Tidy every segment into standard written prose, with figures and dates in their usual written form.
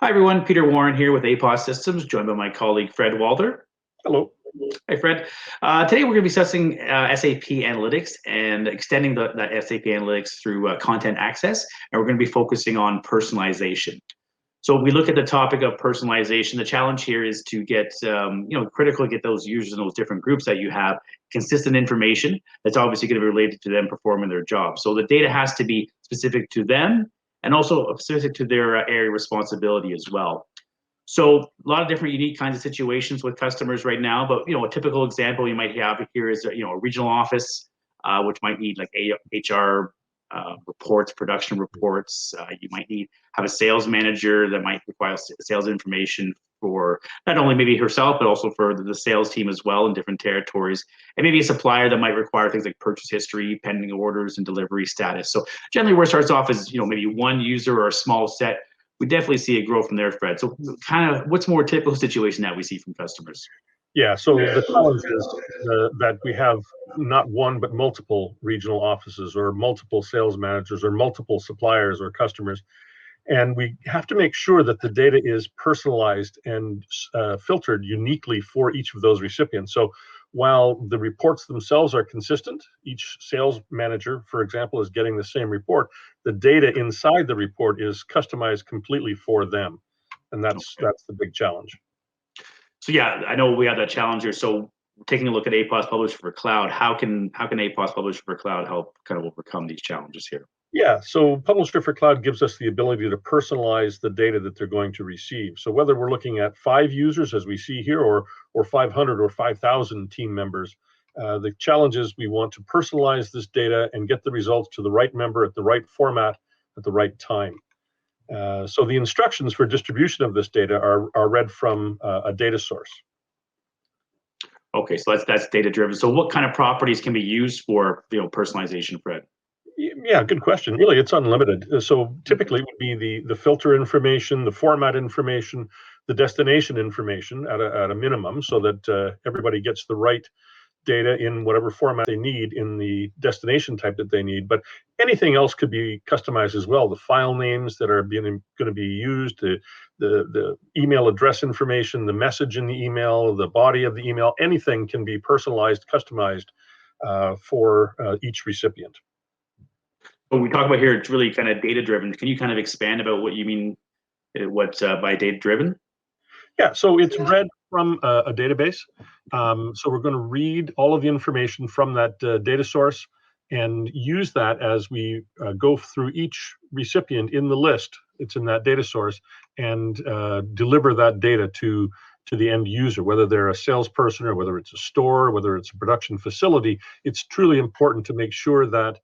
Hi, everyone. Peter Warren here with APOS Systems, joined by my colleague Fred Walder. Hello. Hi, Fred. Today we're going to be discussing SAP Analytics and extending that SAP Analytics through content access, and we're going to be focusing on personalization. So if we look at the topic of personalization, the challenge here is to get, critically get those users in those different groups that you have consistent information that's obviously going to be related to them performing their job. So the data has to be specific to them and also specific to their area of responsibility as well. So a lot of different unique kinds of situations with customers right now, but a typical example you might have here is a regional office, which might need like HR reports, production reports. You might have a sales manager that might require sales information for not only maybe herself, but also for the sales team as well in different territories. And maybe a supplier that might require things like purchase history, pending orders, and delivery status. So generally where it starts off is, maybe one user or a small set. We definitely see it grow from there, Fred. So kind of what's more typical situation that we see from customers? Yeah, so the challenge is that we have not one, but multiple regional offices or multiple sales managers or multiple suppliers or customers. And we have to make sure that the data is personalized and filtered uniquely for each of those recipients. So while the reports themselves are consistent, each sales manager, for example, is getting the same report, the data inside the report is customized completely for them. And that's the big challenge. So yeah, I know we have that challenge here. So taking a look at APOS Publisher for Cloud, how can APOS Publisher for Cloud help kind of overcome these challenges here? Yeah, so Publisher for Cloud gives us the ability to personalize the data that they're going to receive. So whether we're looking at 5 users, as we see here, or 500 or 5,000 team members, the challenge is we want to personalize this data and get the results to the right member at the right format at the right time. So the instructions for distribution of this data are read from a data source. Okay, so that's data driven. So what kind of properties can be used for personalization, Fred? Yeah, good question. Really, it's unlimited. So typically it would be the filter information, the format information, the destination information at a minimum, so that everybody gets the right data in whatever format they need in the destination type that they need. But anything else could be customized as well. The file names that are going to be used, the email address information, the message in the email, the body of the email, anything can be personalized, customized for each recipient. When we talk about here, it's really kind of data driven. Can you kind of expand about what you mean by data driven? Yeah, so it's read from a database. So we're going to read all of the information from that data source and use that as we go through each recipient in the list. It's in that data source, and deliver that data to the end user, whether they're a salesperson or whether it's a store, whether it's a production facility. It's truly important to make sure that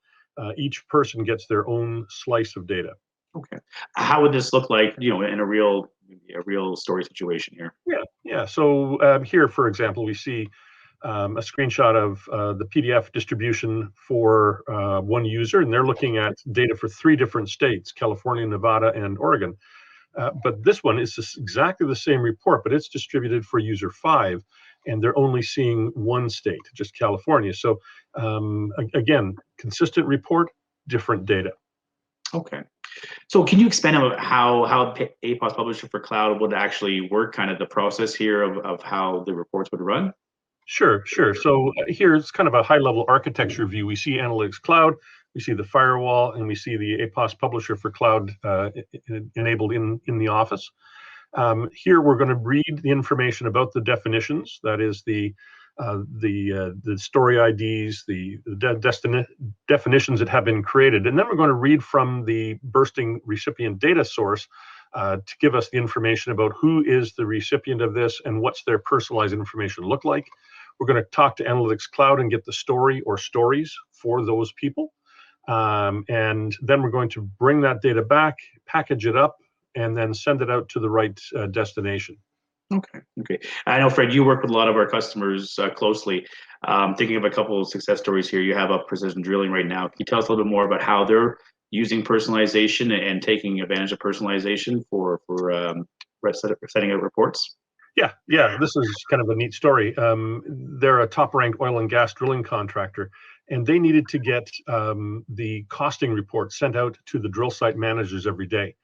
each person gets their own slice of data. Okay. How would this look like, in a real story situation here? Yeah. So here, for example, we see a screenshot of the PDF distribution for one user, and they're looking at data for 3 different states: California, Nevada, and Oregon. But this one is exactly the same report, but it's distributed for user 5, and they're only seeing one state, just California. So again, consistent report, different data. Okay. So can you expand on how APOS Publisher for Cloud would actually work, kind of the process here of how the reports would run? Sure. So here's kind of a high-level architecture view. We see Analytics Cloud, we see the firewall, and we see the APOS Publisher for Cloud enabled in the office. Here we're going to read the information about the definitions. That is the story IDs, the definitions that have been created, and then we're going to read from the bursting recipient data source to give us the information about who is the recipient of this and what's their personalized information look like. We're going to talk to Analytics Cloud and get the story or stories for those people, and then we're going to bring that data back, package it up, and then send it out to the right destination. Okay. I know, Fred, you work with a lot of our customers closely. Thinking of a couple of success stories here, you have up Precision Drilling right now. Can you tell us a little bit more about how they're using personalization and taking advantage of personalization for setting out reports? Yeah. This is kind of a neat story. They're a top-ranked oil and gas drilling contractor, and they needed to get the costing report sent out to the drill site managers every day.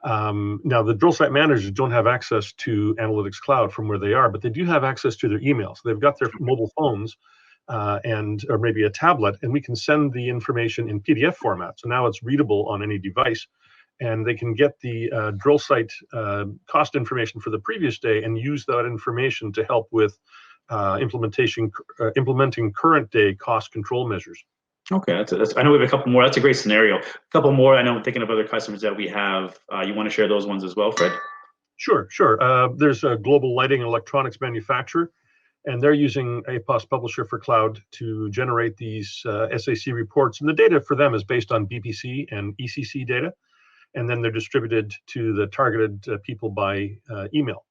Now, the drill site managers don't have access to Analytics Cloud from where they are, but they do have access to their emails. They've got their mobile phones or maybe a tablet, and we can send the information in PDF format. So now it's readable on any device, and they can get the drill site cost information for the previous day and use that information to help with implementing current day cost control measures. Okay, I know we have a couple more. That's a great scenario. A couple more. I know I'm thinking of other customers that we have. You want to share those ones as well, Fred? Sure. There's a global lighting and electronics manufacturer, and they're using APOS Publisher for Cloud to generate these SAC reports. And the data for them is based on BPC and ECC data, and then they're distributed to the targeted people by email.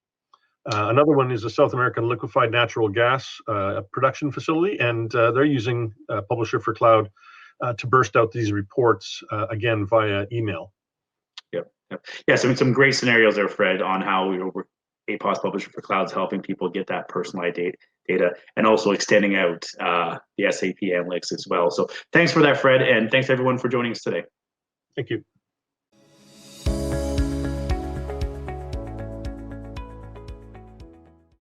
Another one is a South American liquefied natural gas production facility, and they're using Publisher for Cloud to burst out these reports again via email. Yep. Yeah, so some great scenarios there, Fred, on how APOS Publisher for Cloud is helping people get that personalized data and also extending out the SAP analytics as well. So thanks for that, Fred, and thanks everyone for joining us today. Thank you.